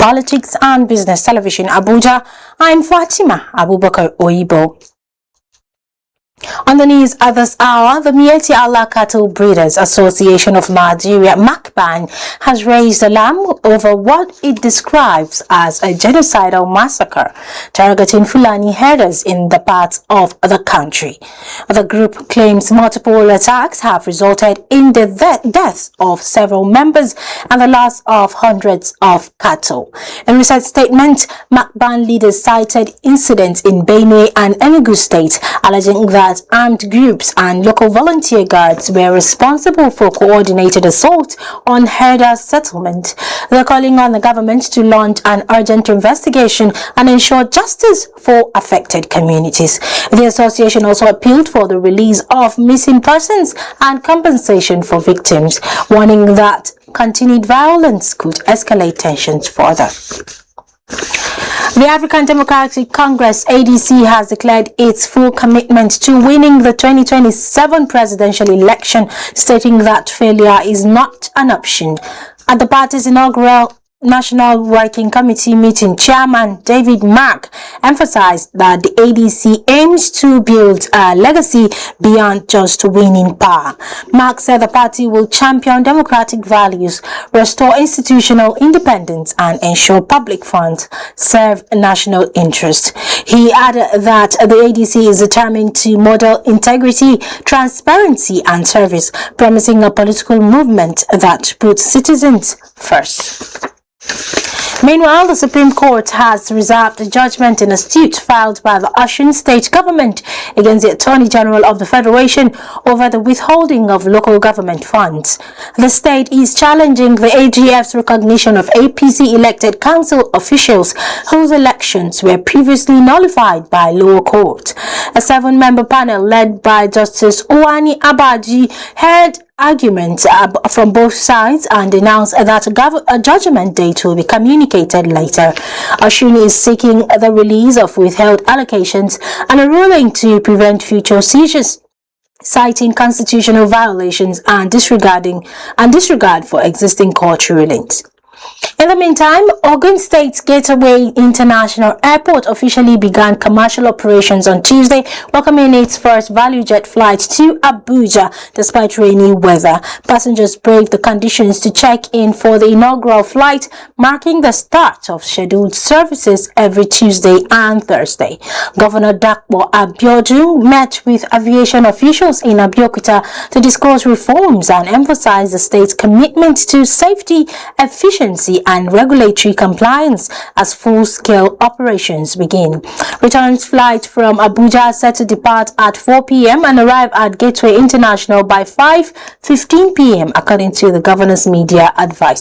Politics and Business Television, Abuja. I'm Fatima Abubakar Oyibo. On the news at this hour, the Miyetti Allah Cattle Breeders Association of Nigeria, MACBAN, has raised alarm over what it describes as a genocidal massacre targeting Fulani herders in the parts of the country. The group claims multiple attacks have resulted in the deaths of several members and the loss of hundreds of cattle. In a recent statement, MACBAN leaders cited incidents in Benue and Enugu State, alleging that armed groups and local volunteer guards were responsible for coordinated assault on herder settlement. They're calling on the government to launch an urgent investigation and ensure justice for affected communities. The association also appealed for the release of missing persons and compensation for victims, warning that continued violence could escalate tensions further. The African Democratic Congress (ADC) has declared its full commitment to winning the 2027 presidential election, stating that failure is not an option. At the party's inaugural National Working Committee meeting, Chairman David Mark emphasized that the ADC aims to build a legacy beyond just winning power. Mark said the party will champion democratic values, restore institutional independence, and ensure public funds serve national interest. He added that the ADC is determined to model integrity, transparency, and service, promising a political movement that puts citizens first. Meanwhile, the Supreme Court has reserved a judgment in a suit filed by the Osun State government against the Attorney General of the Federation over the withholding of local government funds. The state is challenging the AGF's recognition of APC-elected council officials whose elections were previously nullified by lower court. A 7-member panel led by Justice Uwani Abaji heard arguments from both sides and announced that a judgment date will be communicated later. Osun is seeking the release of withheld allocations and a ruling to prevent future seizures, citing constitutional violations and disregard for existing court rulings. In the meantime, Ogun State's Gateway International Airport officially began commercial operations on Tuesday, welcoming its first value jet flight to Abuja despite rainy weather. Passengers braved the conditions to check in for the inaugural flight, marking the start of scheduled services every Tuesday and Thursday. Governor Dakpo Abiodun met with aviation officials in Abeokuta to discuss reforms and emphasize the state's commitment to safety, efficiency, and regulatory compliance as full-scale operations begin. Return flight from Abuja are set to depart at 4 p.m. and arrive at Gateway International by 5:15 p.m. according to the governor's media advice.